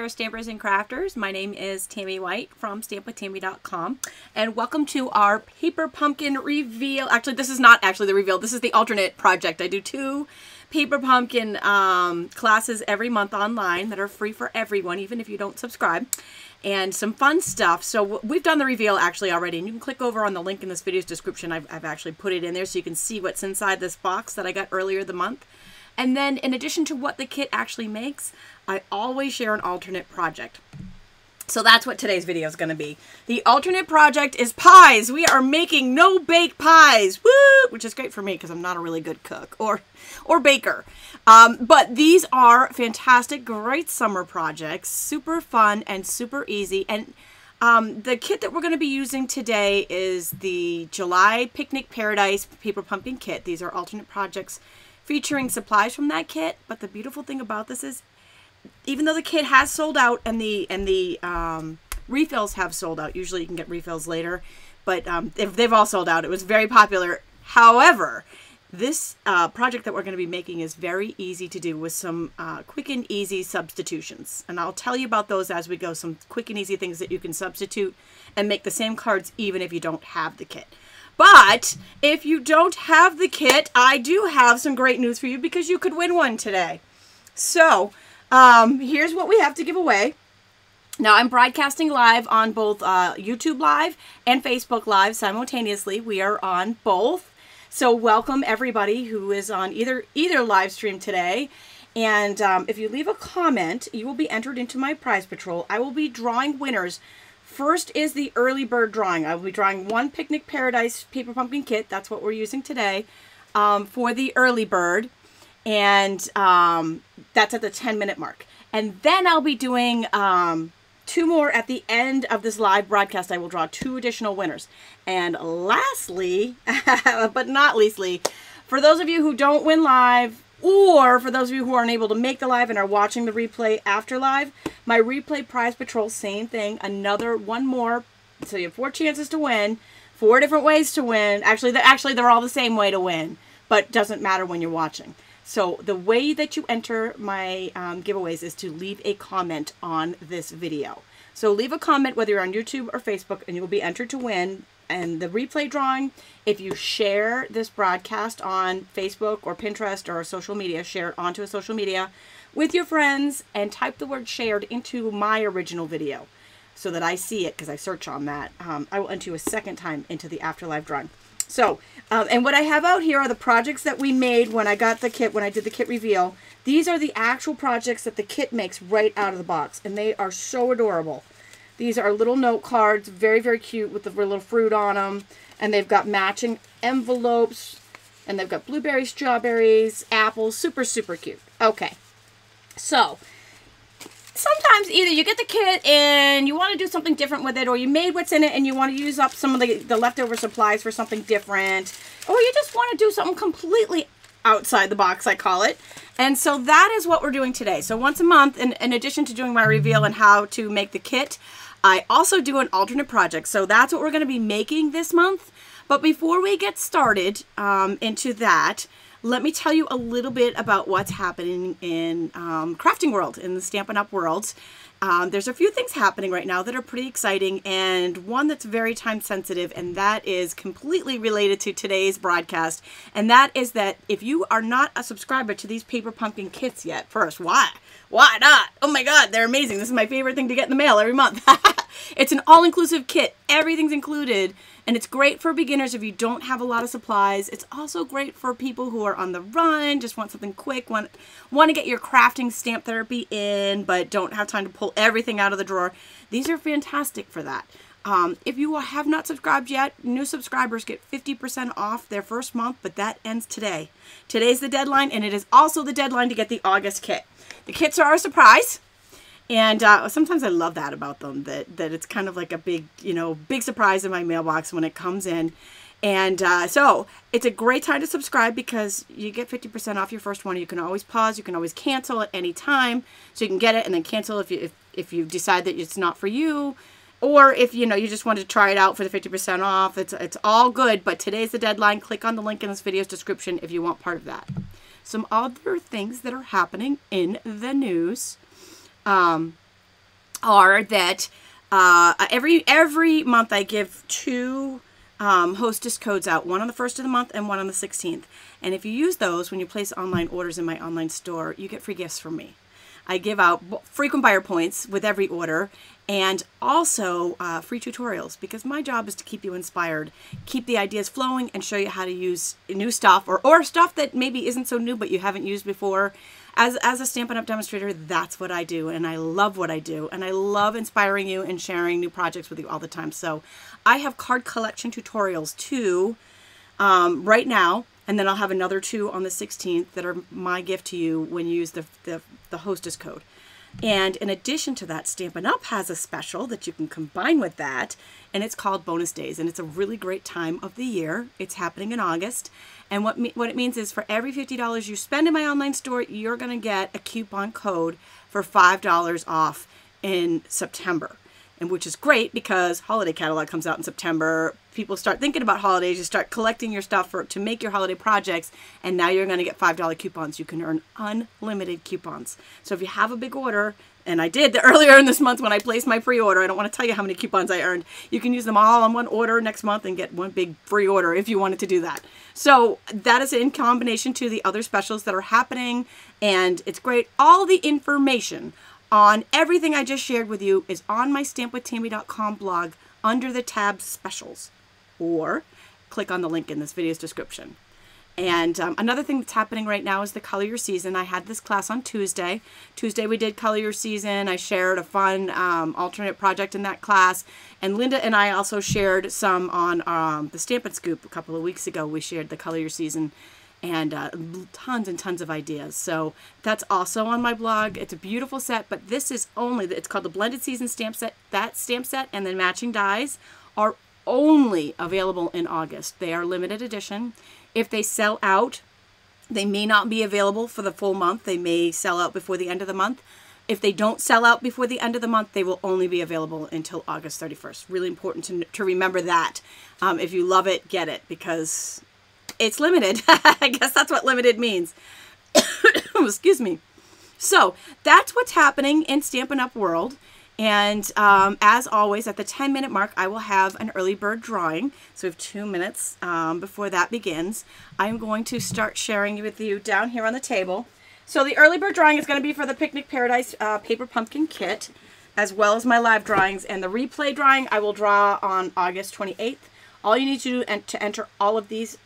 there, stampers and crafters. My name is Tammy White from stampwithtami.com, and welcome to our paper pumpkin reveal. Actually, this is not actually the reveal. This is the alternate project. I do 2 paper pumpkin classes every month online that are free for everyone, even if you don't subscribe, and some fun stuff. So we've done the reveal actually already, and you can click over on the link in this video's description. I've actually put it in there so you can see what's inside this box that I got earlier the month. And then in addition to what the kit actually makes, I always share an alternate project. So that's what today's video is going to be. The alternate project is pies. We are making no-bake pies. Woo! Which is great for me because I'm not a really good cook or baker. But these are fantastic, great summer projects. Super fun and super easy. And the kit that we're going to be using today is the July Picnic Paradise Paper Pumpkin Kit. These are alternate projects featuring supplies from that kit. But the beautiful thing about this is, even though the kit has sold out and the refills have sold out, usually you can get refills later, but if they've all sold out, it was very popular. However, this project that we're going to be making is very easy to do with some quick and easy substitutions. And I'll tell you about those as we go, some quick and easy things that you can substitute and make the same cards even if you don't have the kit. But if you don't have the kit, I do have some great news for you because you could win one today. So here's what we have to give away. Now, I'm broadcasting live on both YouTube Live and Facebook Live simultaneously. We are on both. So welcome everybody who is on either live stream today. And if you leave a comment, you will be entered into my prize patrol. I will be drawing winners. First is the early bird drawing. I will be drawing 1 Picnic Paradise Paper Pumpkin Kit. That's what we're using today for the early bird. And that's at the 10-minute mark. And then I'll be doing 2 more at the end of this live broadcast. I will draw 2 additional winners. And lastly, but not leastly, for those of you who don't win live, or for those of you who aren't able to make the live and are watching the replay after live, my replay prize patrol, same thing, another 1 more. So you have 4 chances to win, 4 different ways to win. Actually, they're all the same way to win, but doesn't matter when you're watching. So the way that you enter my giveaways is to leave a comment on this video. So leave a comment whether you're on YouTube or Facebook and you will be entered to win. And the replay drawing, if you share this broadcast on Facebook or Pinterest or social media, share it onto a social media with your friends and type the word shared into my original video so that I see it because I search on that. I will enter you a second time into the after live drawing. So, and what I have out here are the projects that we made when I got the kit, when I did the kit reveal. These are the actual projects that the kit makes right out of the box, and they are so adorable. These are little note cards, very, very cute with the little fruit on them, and they've got matching envelopes, and they've got blueberries, strawberries, apples, super, super cute. Okay, so sometimes either you get the kit and you want to do something different with it, or you made what's in it and you want to use up some of the leftover supplies for something different, or you just want to do something completely outside the box, I call it. And so that is what we're doing today. So once a month, in addition to doing my reveal and how to make the kit, I also do an alternate project. So that's what we're going to be making this month. But before we get started into that, let me tell you a little bit about what's happening in crafting world, in the Stampin' Up! World. There's a few things happening right now that are pretty exciting, and one that's very time sensitive, and that is completely related to today's broadcast. And that is that if you are not a subscriber to these paper pumpkin kits yet, first, why? Why not? Oh my God, they're amazing. This is my favorite thing to get in the mail every month. It's an all-inclusive kit. Everything's included. And it's great for beginners if you don't have a lot of supplies. It's also great for people who are on the run, just want something quick, want to get your crafting stamp therapy in, but don't have time to pull everything out of the drawer. These are fantastic for that. If you have not subscribed yet, new subscribers get 50% off their first month, but that ends today. Today's the deadline, and it is also the deadline to get the August kit. The kits are a surprise. And sometimes I love that about them, that it's kind of like a big, big surprise in my mailbox when it comes in. And so it's a great time to subscribe because you get 50% off your first one. You can always pause. You can always cancel at any time. So you can get it and then cancel if you decide that it's not for you. Or if, you just want to try it out for the 50% off. It's all good. But today's the deadline. Click on the link in this video's description if you want part of that. Some other things that are happening in the news. are that every month I give 2 hostess codes out, one on the 1st of the month and one on the 16th. And if you use those when you place online orders in my online store, you get free gifts from me. I give out frequent buyer points with every order, and also free tutorials, because my job is to keep you inspired, keep the ideas flowing, and show you how to use new stuff or stuff that maybe isn't so new but you haven't used before. As a Stampin' Up! Demonstrator, that's what I do, and I love what I do, and I love inspiring you and sharing new projects with you all the time. So I have card collection tutorials too right now, and then I'll have another 2 on the 16th that are my gift to you when you use the hostess code. And in addition to that, Stampin' Up! Has a special that you can combine with that, and it's called Bonus Days, and it's a really great time of the year. It's happening in August, and what it means is for every $50 you spend in my online store, you're going to get a coupon code for $5 off in September. And which is great because holiday catalog comes out in September. People start thinking about holidays. You start collecting your stuff to make your holiday projects, and now you're going to get $5 coupons. You can earn unlimited coupons. So if you have a big order, and I did earlier in this month when I placed my pre-order, I don't want to tell you how many coupons I earned. You can use them all on one order next month and get one big free order if you wanted to do that. So that is in combination to the other specials that are happening, and it's great. All the information on everything I just shared with you is on my stampwithtami.com blog under the tab specials, or click on the link in this video's description. And another thing that's happening right now is the Color Your Season. I had this class on Tuesday. Tuesday we did Color Your Season. I shared a fun alternate project in that class. And Linda and I also shared some on the Stampin' Scoop a couple of weeks ago. We shared the Color Your Season and tons and tons of ideas. So that's also on my blog. It's a beautiful set, but this is only, it's called the Blended Season Stamp Set. That stamp set and the matching dies are only available in August. They are limited edition. If they sell out, they may not be available for the full month. They may sell out before the end of the month. If they don't sell out before the end of the month, they will only be available until August 31st. Really important to remember that. If you love it, get it, because it's limited. I guess that's what limited means. Excuse me. So that's what's happening in Stampin' Up! World. And as always, at the 10-minute mark, I will have an early bird drawing. So we have 2 minutes before that begins. I'm going to start sharing with you down here on the table. So the early bird drawing is going to be for the Picnic Paradise Paper Pumpkin Kit, as well as my live drawings. And the replay drawing I will draw on August 28th. All you need to do to enter all of these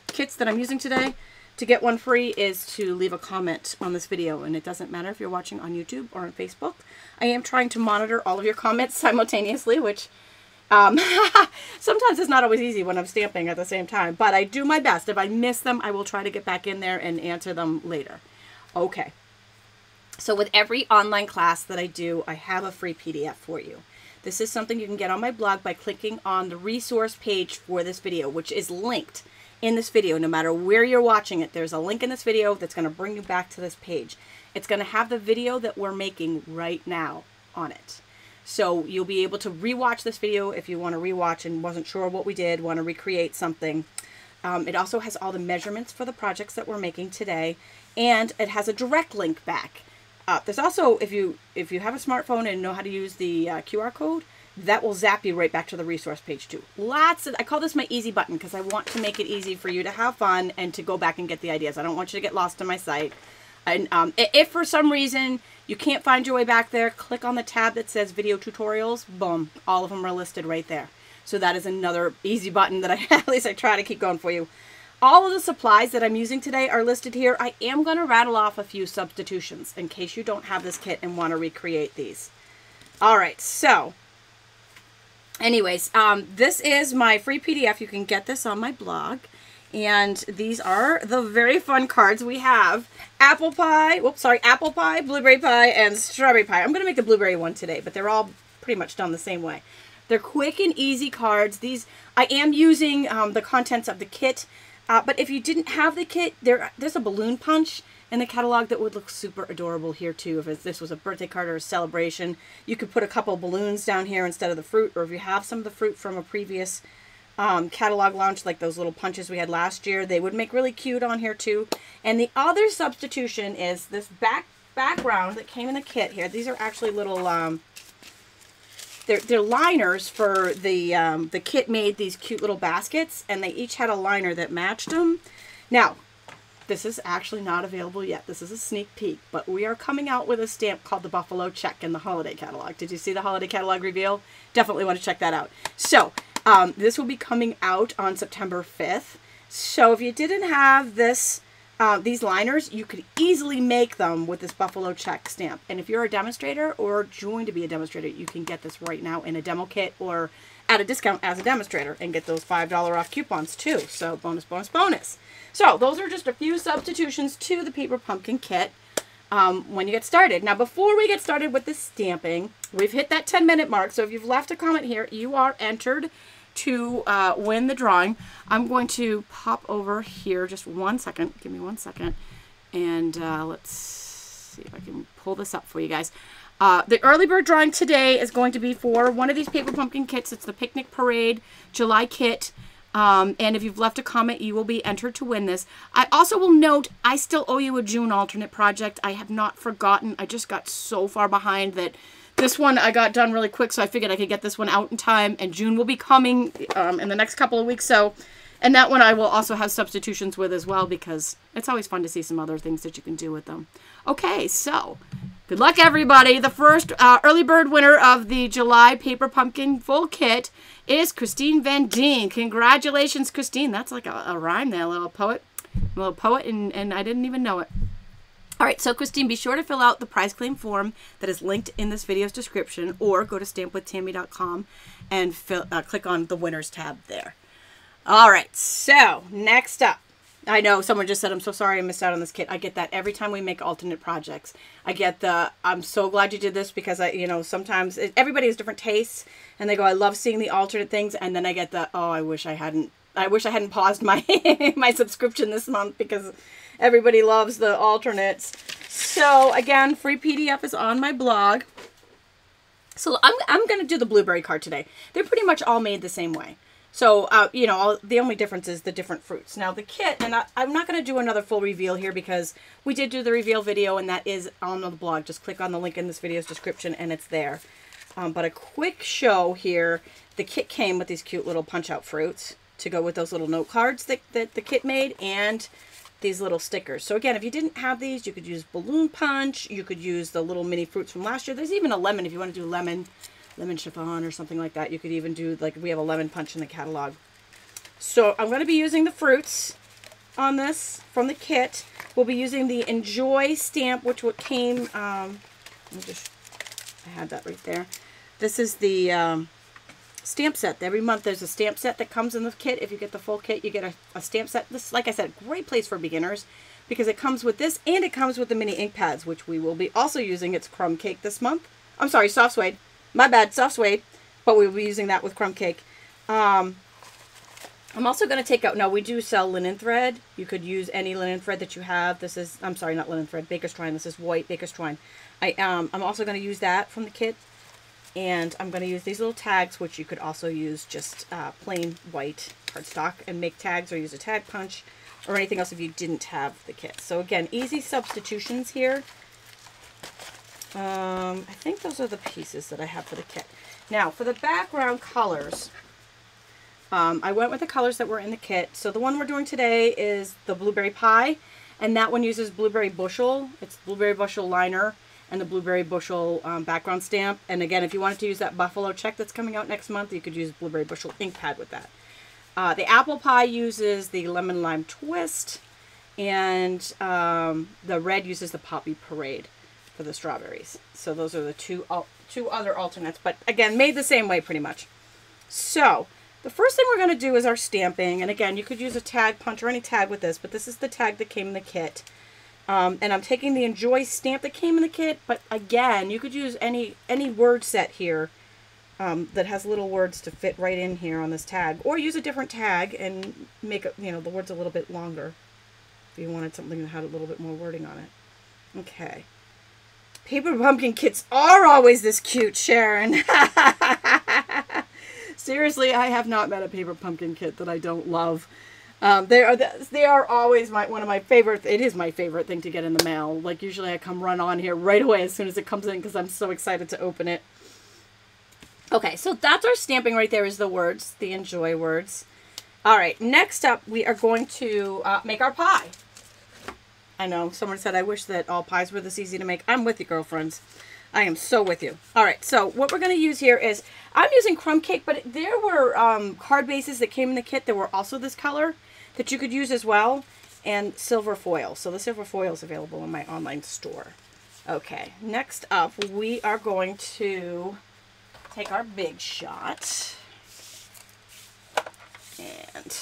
kits that I'm using today to get one free is to leave a comment on this video. And it doesn't matter if you're watching on YouTube or on Facebook. I am trying to monitor all of your comments simultaneously, which sometimes it's not always easy when I'm stamping at the same time. But I do my best. If I miss them, I will try to get back in there and answer them later. Okay. So with every online class that I do, I have a free PDF for you. This is something you can get on my blog by clicking on the resource page for this video, which is linked in this video. No matter where you're watching it, there's a link in this video that's going to bring you back to this page. It's going to have the video that we're making right now on it. So you'll be able to rewatch this video if you want to rewatch and wasn't sure what we did, want to recreate something. It also has all the measurements for the projects that we're making today, and it has a direct link back. There's also, if you have a smartphone and know how to use the QR code, that will zap you right back to the resource page too. Lots of, I call this my easy button because I want to make it easy for you to have fun and to go back and get the ideas. I don't want you to get lost in my site. And if for some reason you can't find your way back there, click on the tab that says video tutorials. Boom, all of them are listed right there. So that is another easy button that at least I try to keep going for you. All of the supplies that I'm using today are listed here. I am going to rattle off a few substitutions in case you don't have this kit and want to recreate these. All right, so anyways, this is my free PDF. You can get this on my blog. And these are the very fun cards we have. Apple pie, blueberry pie, and strawberry pie. I'm going to make the blueberry one today, but they're all pretty much done the same way. They're quick and easy cards. These, I am using the contents of the kit. But if you didn't have the kit, there's a balloon punch in the catalog that would look super adorable here too. If this was a birthday card or a celebration, you could put a couple balloons down here instead of the fruit. Or if you have some of the fruit from a previous catalog launch, like those little punches we had last year, they would make really cute on here too. And the other substitution is this background that came in the kit here. These are actually little they're liners for the kit made these cute little baskets, and they each had a liner that matched them. Now, this is actually not available yet. This is a sneak peek, but we are coming out with a stamp called the Buffalo Check in the holiday catalog. Did you see the holiday catalog reveal? Definitely want to check that out. So this will be coming out on September 5th. So if you didn't have this, these liners, you could easily make them with this Buffalo Check stamp. And if you're a demonstrator or going to be a demonstrator, you can get this right now in a demo kit or at a discount as a demonstrator and get those $5 off coupons too. So bonus, bonus, bonus. So those are just a few substitutions to the Paper Pumpkin kit when you get started. Now, before we get started with the stamping, we've hit that 10-minute mark. So if you've left a comment here, you are entered to win the drawing. I'm going to pop over here just 1 second. Give me 1 second. And let's see if I can pull this up for you guys. The early bird drawing today is going to be for one of these Paper Pumpkin kits. It's the Picnic Parade July kit. And if you've left a comment, you will be entered to win this. I also will note, I still owe you a June alternate project. I have not forgotten. I just got so far behind that this one I got done really quick, so I figured I could get this one out in time, and June will be coming in the next couple of weeks. So, and that one I will also have substitutions with as well, because it's always fun to see some other things that you can do with them. Okay, so good luck, everybody. The first early bird winner of the July Paper Pumpkin full kit is Christine Van Deen. Congratulations, Christine. That's like a rhyme there, a little poet, and I didn't even know it. All right, so Christine, be sure to fill out the prize claim form that is linked in this video's description, or go to stampwithtami.com and click on the winners tab there. All right, so next up, I know someone just said, I'm so sorry I missed out on this kit. I get that every time we make alternate projects. I get the, I'm so glad you did this, because sometimes everybody has different tastes, and they go, I love seeing the alternate things, and then I get the, oh, I wish I hadn't paused my my subscription this month, because everybody loves the alternates. So again, free PDF is on my blog. So I'm going to do the blueberry card today. They're pretty much all made the same way. So, the only difference is the different fruits. Now the kit, and I'm not going to do another full reveal here, because we did do the reveal video, and that is on the blog. Just click on the link in this video's description and it's there. But a quick show here. The kit came with these cute little punch-out fruits to go with those little note cards that the kit made, and these little stickers. So again, if you didn't have these, you could use balloon punch. You could use the little mini fruits from last year. There's even a lemon if you want to do lemon chiffon or something like that. You could even do, like, we have a lemon punch in the catalog. So I'm going to be using the fruits on this from the kit. We'll be using the Enjoy stamp, which came, I had that right there. This is the stamp set. Every month there's a stamp set that comes in the kit. If you get the full kit, you get a stamp set. This, like I said, great place for beginners, because it comes with this, and it comes with the mini ink pads, which we will be also using. It's Crumb Cake this month. I'm sorry, Soft Suede. My bad, Soft Suede. But we'll be using that with Crumb Cake. I'm also going to take out, now we do sell linen thread. You could use any linen thread that you have. This is, I'm sorry, not linen thread, Baker's Twine. This is white Baker's Twine. I'm also going to use that from the kit. And I'm going to use these little tags, which you could also use just plain white cardstock and make tags, or use a tag punch or anything else if you didn't have the kit. So again, easy substitutions here. I think those are the pieces that I have for the kit. Now, for the background colors, I went with the colors that were in the kit. So the one we're doing today is the Blueberry Pie, and that one uses Blueberry Bushel. It's Blueberry Bushel liner and the Blueberry Bushel background stamp. And again, if you wanted to use that Buffalo Check that's coming out next month, you could use Blueberry Bushel ink pad with that. The Apple Pie uses the Lemon Lime Twist, and the red uses the Poppy Parade for the strawberries. So those are the two other alternates, but again, made the same way pretty much. So the first thing we're going to do is our stamping. And again, you could use a tag punch or any tag with this, but this is the tag that came in the kit. And I'm taking the Enjoy stamp that came in the kit, but again, you could use any word set here that has little words to fit right in here on this tag, or use a different tag and make it, the words a little bit longer if you wanted something that had a little bit more wording on it. Okay. Paper Pumpkin kits are always this cute, Sharon. Seriously, I have not met a Paper Pumpkin kit that I don't love. They are always one of my favorite. It is my favorite thing to get in the mail. Like, usually I come run on here right away as soon as it comes in, because I'm so excited to open it. Okay, so that's our stamping right there is the words, the enjoy words. All right, next up, we are going to make our pie. I know, someone said, I wish that all pies were this easy to make. I'm with you, girlfriends. I am so with you. All right, so what we're going to use here is, I'm using crumb cake, but there were card bases that came in the kit that were also this color that you could use as well, and silver foil. So the silver foil is available in my online store. Okay, next up, we are going to take our Big Shot. And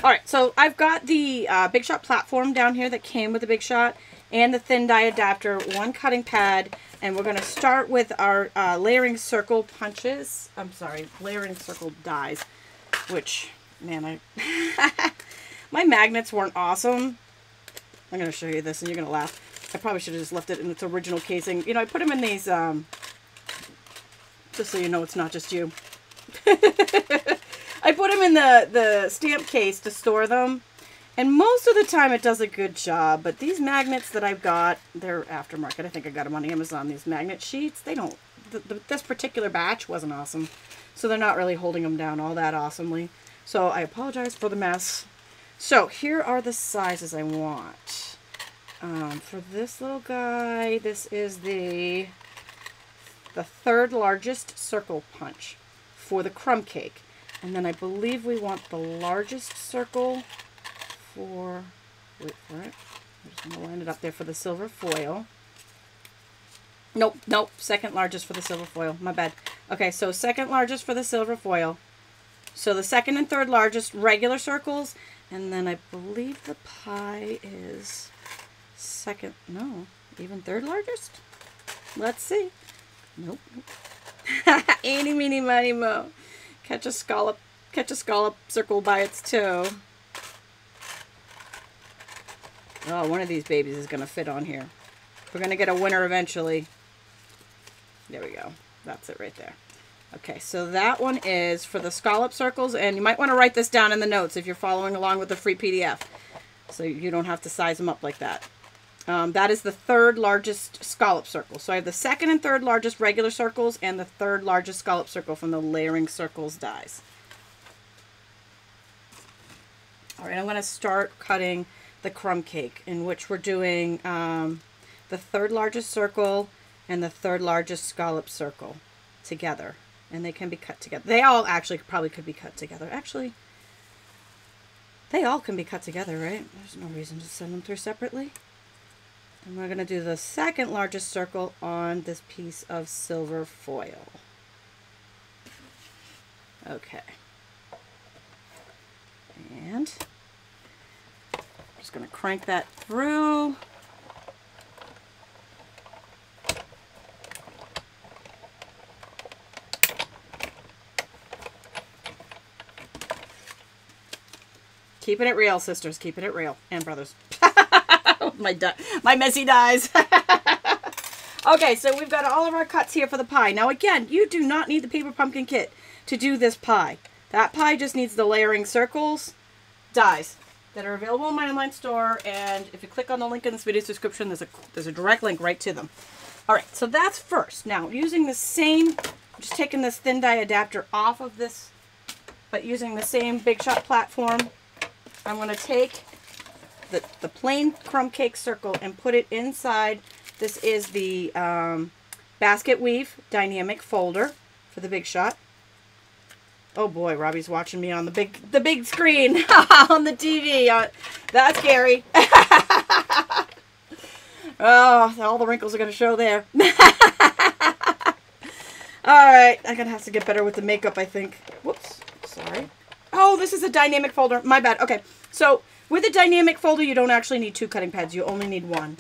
all right, so I've got the Big Shot platform down here that came with the Big Shot and the thin die adapter, one cutting pad, and we're going to start with our layering circle punches. I'm sorry, layering circle dies, which, man, my magnets weren't awesome. I'm going to show you this and you're going to laugh. I probably should have just left it in its original casing. You know, I put them in these, just so you know it's not just you. I put them in the stamp case to store them. And most of the time it does a good job. But these magnets that I've got, they're aftermarket. I think I got them on Amazon. These magnet sheets, they don't, this particular batch wasn't awesome. So they're not really holding them down all that awesomely. So I apologize for the mess. So here are the sizes I want. For this little guy, this is the third largest circle punch for the crumb cake. And then I believe we want the largest circle for, wait for it, I'm just going to line it up there for the silver foil. Nope, nope, second largest for the silver foil, my bad. Okay, so second largest for the silver foil. So the second and third largest regular circles, and then I believe the pie is second, no, even third largest? Let's see. Nope. Eeny, meeny, miny, mo. Catch a scallop circle by its toe. Oh, one of these babies is going to fit on here. We're going to get a winner eventually. There we go. That's it right there. Okay, so that one is for the scallop circles, and you might want to write this down in the notes if you're following along with the free PDF, so you don't have to size them up like that. That is the third largest scallop circle. So I have the second and third largest regular circles and the third largest scallop circle from the layering circles dies. All right, I'm going to start cutting the crumb cake, in which we're doing the third largest circle and the third largest scallop circle together. And they can be cut together. They all actually probably could be cut together. Actually, they all can be cut together, right? There's no reason to send them through separately. And we're going to do the second largest circle on this piece of silver foil. Okay. And I'm just going to crank that through. Keeping it real, sisters. Keeping it real. And brothers. my messy dies. Okay, so we've got all of our cuts here for the pie. Now again, you do not need the paper pumpkin kit to do this pie. That pie just needs the layering circles, dies that are available in my online store. And if you click on the link in this video's description, there's a direct link right to them. All right, so that's first. Now using the same, I'm just taking this thin die adapter off of this, but using the same Big Shot platform, I'm going to take the plain crumb cake circle and put it inside. This is the basket weave dynamic folder for the Big Shot. Oh boy, Robbie's watching me on the big screen on the TV. That's scary. Oh, all the wrinkles are going to show there. All right, I'm going to have to get better with the makeup, I think. Whoops, sorry. Oh, this is a dynamic folder. My bad. Okay, so with a dynamic folder, you don't actually need 2 cutting pads. You only need 1.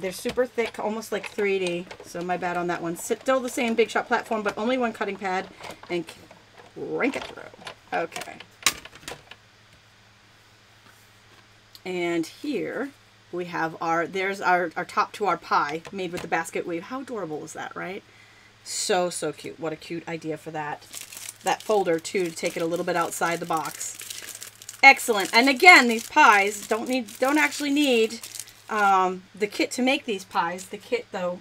They're super thick, almost like 3D. So my bad on that one. Still the same Big Shot platform, but only 1 cutting pad, and crank it through. Okay. And here we have there's our top to our pie made with the basket weave. How adorable is that, right? So, so cute. What a cute idea for that folder too, to take it a little bit outside the box. Excellent. And again, these pies don't actually need the kit to make these pies. The kit though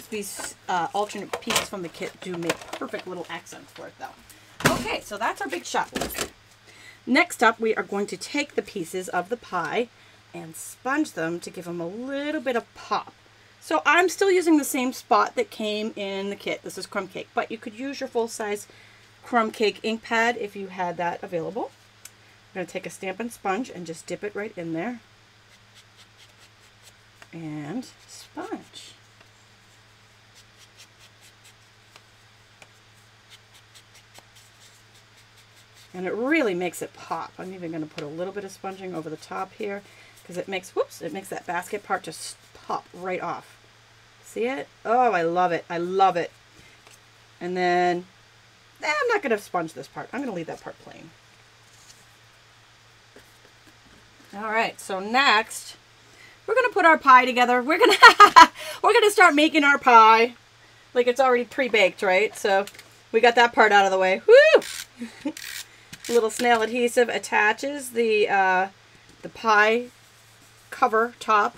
these alternate pieces from the kit do make perfect little accents for it though. Okay, so that's our big shot list. Next up, we are going to take the pieces of the pie and sponge them to give them a little bit of pop. So I'm still using the same spot that came in the kit. This is crumb cake, but you could use your full-size crumb cake ink pad if you had that available. I'm going to take a Stampin' Sponge and just dip it right in there. And sponge. And it really makes it pop. I'm even going to put a little bit of sponging over the top here because it makes, whoops, it makes that basket part just pop right off. See it? Oh, I love it. I love it. And then, I'm not going to sponge this part. I'm going to leave that part plain. All right, so next, we're going to put our pie together. We're going to start making our pie like it's already pre-baked, right? So we got that part out of the way. Woo! Little snail adhesive attaches the pie cover top.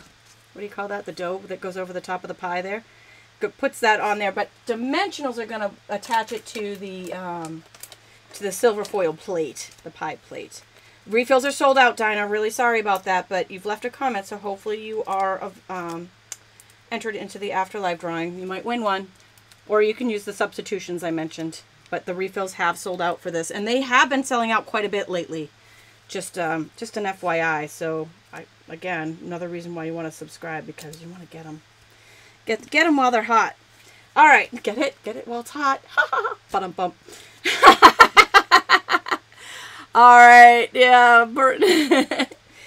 What do you call that? The dough that goes over the top of the pie there. Puts that on there, but dimensionals are going to attach it to the silver foil plate, the pie plate. Refills are sold out, Dinah. Really sorry about that, but you've left a comment, so hopefully you are entered into the Afterlife drawing. You might win one, or you can use the substitutions I mentioned. But the refills have sold out for this, and they have been selling out quite a bit lately. Just an FYI. So again, another reason why you want to subscribe, because you want to get them. Get them while they're hot. All right, get it while it's hot. Bump. All right, yeah, burn.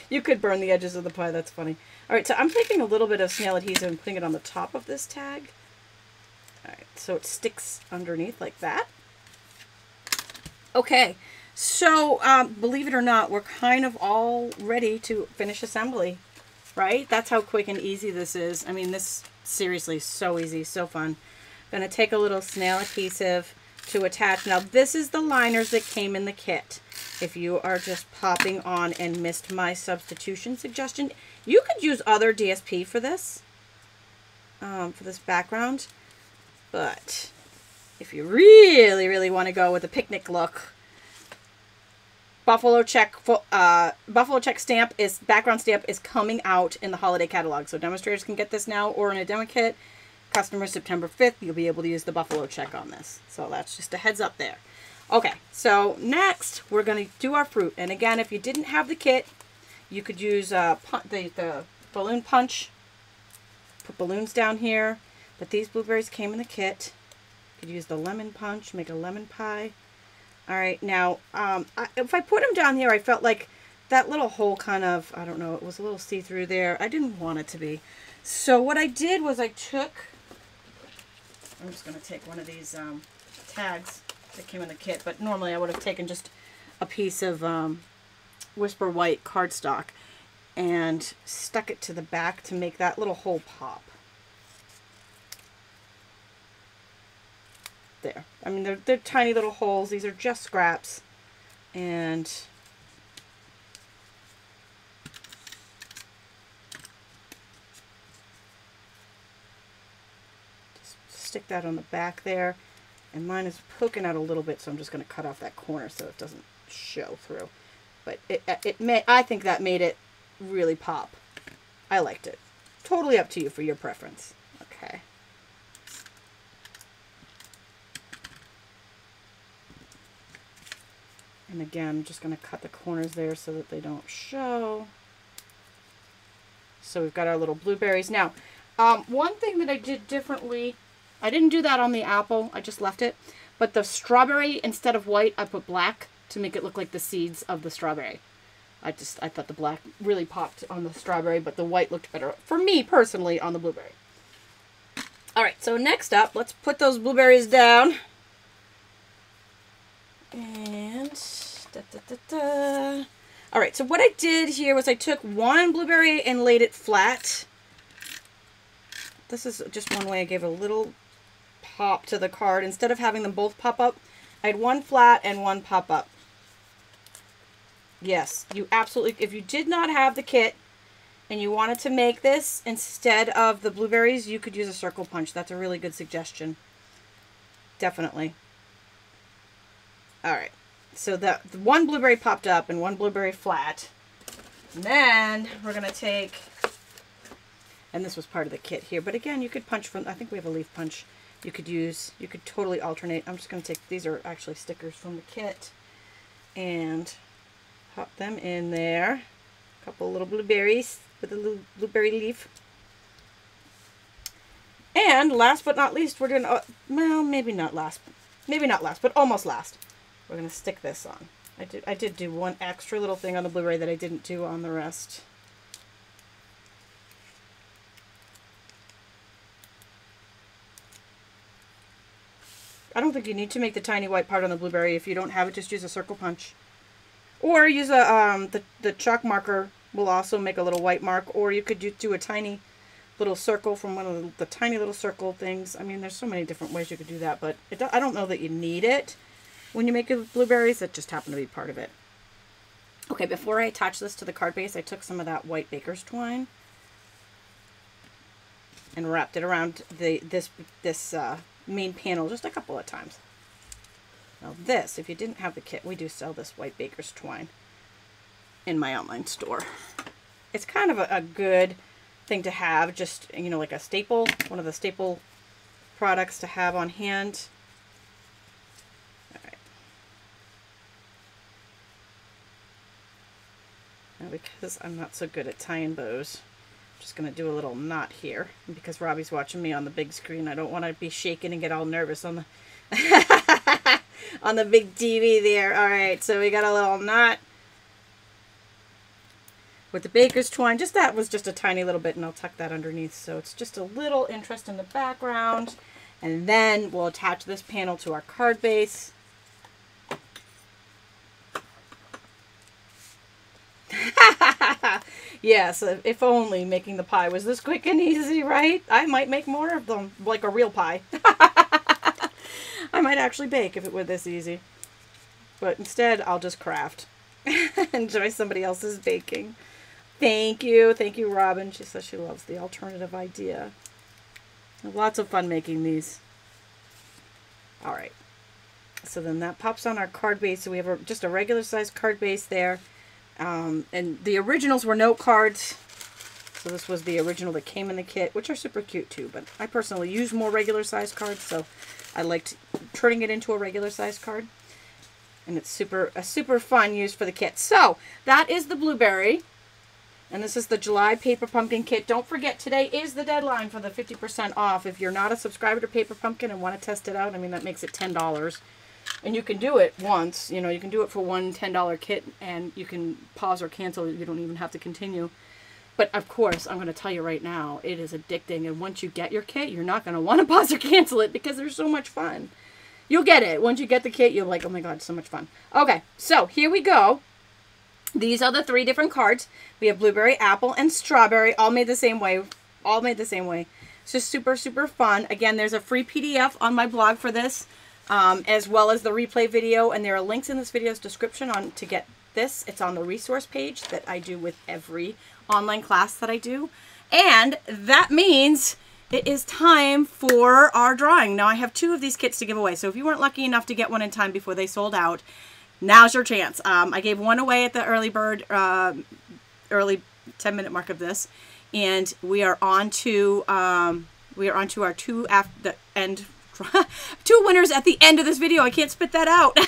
You could burn the edges of the pie. That's funny. All right, so I'm taking a little bit of snail adhesive and putting it on the top of this tag. All right, so it sticks underneath like that. Okay, so believe it or not, we're kind of all ready to finish assembly, right? That's how quick and easy this is. I mean, this seriously is so easy, so fun. I'm going to take a little snail adhesive to attach. Now, this is the liners that came in the kit. If you are just popping on and missed my substitution suggestion, you could use other DSP for this background. But if you really, really want to go with a picnic look, Buffalo check stamp background stamp is coming out in the holiday catalog. So demonstrators can get this now or in a demo kit. Customers September 5th, you'll be able to use the Buffalo check on this. So that's just a heads up there. Okay, so next we're going to do our fruit. And again, if you didn't have the kit, you could use the balloon punch. Put balloons down here. But these blueberries came in the kit. You could use the lemon punch, make a lemon pie. All right, now, if I put them down here, I felt like that little hole kind of, I don't know, it was a little see-through there. I didn't want it to be. So what I did was I'm just going to take one of these tags that came in the kit, but normally I would have taken just a piece of Whisper White cardstock and stuck it to the back to make that little hole pop. There. I mean, they're tiny little holes. These are just scraps. And just stick that on the back there. And mine is poking out a little bit, so I'm just going to cut off that corner so it doesn't show through. But I think that made it really pop. I liked it. Totally up to you for your preference. Okay. And again, I'm just going to cut the corners there so that they don't show. So we've got our little blueberries. Now, one thing that I did differently, I didn't do that on the apple, I just left it. But the strawberry, instead of white, I put black to make it look like the seeds of the strawberry. I thought the black really popped on the strawberry, but the white looked better, for me personally, on the blueberry. All right, so next up, let's put those blueberries down. And all right, so what I did here was I took one blueberry and laid it flat. This is just one way I gave a little pop to the card. Instead of having them both pop up, I had one flat and one pop up. Yes, you absolutely, if you did not have the kit, and you wanted to make this instead of the blueberries, you could use a circle punch. That's a really good suggestion. Definitely. All right. So the one blueberry popped up and one blueberry flat. And then we're going to take, and this was part of the kit here, but again, you could punch from, I think we have a leaf punch you could use. You could totally alternate. I'm just going to take, these are actually stickers from the kit, and pop them in there. A couple little blueberries with a little blueberry leaf. And last but not least, we're going to, well, maybe not last, but almost last. We're going to stick this on. I did do one extra little thing on the blueberry that I didn't do on the rest. I don't think you need to make the tiny white part on the blueberry. If you don't have it, just use a circle punch. Or use a the chalk marker will also make a little white mark. Or you could do a tiny little circle from one of the tiny little circle things. I mean, there's so many different ways you could do that, but I don't know that you need it when you make it with blueberries. That just happened to be part of it. Okay, before I attach this to the card base, I took some of that white baker's twine and wrapped it around this main panel just a couple of times. Now this, if you didn't have the kit, we do sell this white baker's twine in my online store. It's kind of a good thing to have, just, you know, like a staple, one of the staple products to have on hand. All right. Now, because I'm not so good at tying bows, I'm just going to do a little knot here. And because Robbie's watching me on the big screen, I don't want to be shaking and get all nervous on the on the big TV there. All right, so we got a little knot with the baker's twine. Just that was just a tiny little bit, and I'll tuck that underneath, so it's just a little interest in the background. And then we'll attach this panel to our card base. Yes, if only making the pie was this quick and easy, right? I might make more of them, like a real pie. I might actually bake if it were this easy. But instead, I'll just craft. Enjoy somebody else's baking. Thank you, Robin. She says she loves the alternative idea. Lots of fun making these. All right. So then that pops on our card base. So we have just a regular size card base there. And the originals were note cards. So this was the original that came in the kit, which are super cute too. But I personally use more regular size cards, so I liked turning it into a regular size card. And it's a super fun use for the kit. So that is the blueberry. And this is the July Paper Pumpkin Kit. Don't forget, today is the deadline for the 50% off. If you're not a subscriber to Paper Pumpkin and want to test it out, I mean, that makes it $10. And you can do it once. You know, you can do it for one $10 kit, and you can pause or cancel. You don't even have to continue. But, of course, I'm going to tell you right now, it is addicting. And once you get your kit, you're not going to want to pause or cancel it because they're so much fun. You'll get it. Once you get the kit, you're like, oh my God, so much fun. Okay, so here we go. These are the 3 different cards. We have blueberry, apple, and strawberry, all made the same way. All made the same way. It's just super, super fun. Again, there's a free PDF on my blog for this, as well as the replay video, and there are links in this video's description to get this. It's on the resource page that I do with every online class that I do. And that means it is time for our drawing. Now, I have 2 of these kits to give away, so if you weren't lucky enough to get one in time before they sold out, now's your chance. I gave one away at the early bird, early 10-minute mark of this, and we are on to our 2 winners at the end of this video. I can't spit that out.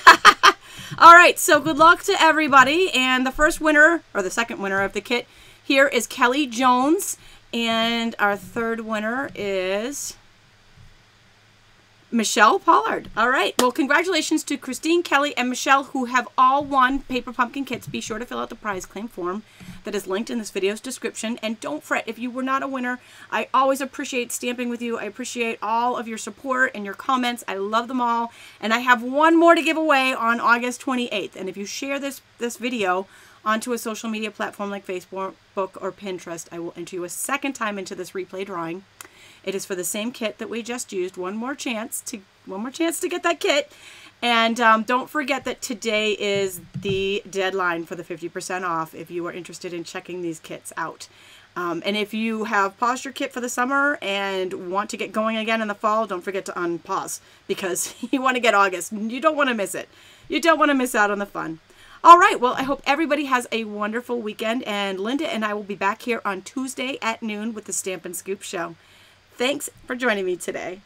All right, so good luck to everybody. And the first winner, or the second winner of the kit here, is Kelly Jones, and our third winner is Michelle Pollard. All right. Well, congratulations to Christine, Kelly, and Michelle, who have all won Paper Pumpkin kits. Be sure to fill out the prize claim form that is linked in this video's description. And don't fret if you were not a winner. I always appreciate stamping with you. I appreciate all of your support and your comments. I love them all. And I have one more to give away on August 28th. And if you share this video onto a social media platform like Facebook or Pinterest, I will enter you a second time into this replay drawing. It is for the same kit that we just used. One more chance to get that kit. And don't forget that today is the deadline for the 50% off if you are interested in checking these kits out. And if you have paused your kit for the summer and want to get going again in the fall, don't forget to unpause, because you want to get August. You don't want to miss it. You don't want to miss out on the fun. All right, well, I hope everybody has a wonderful weekend, and Linda and I will be back here on Tuesday at noon with the Stamp and Scoop Show. Thanks for joining me today.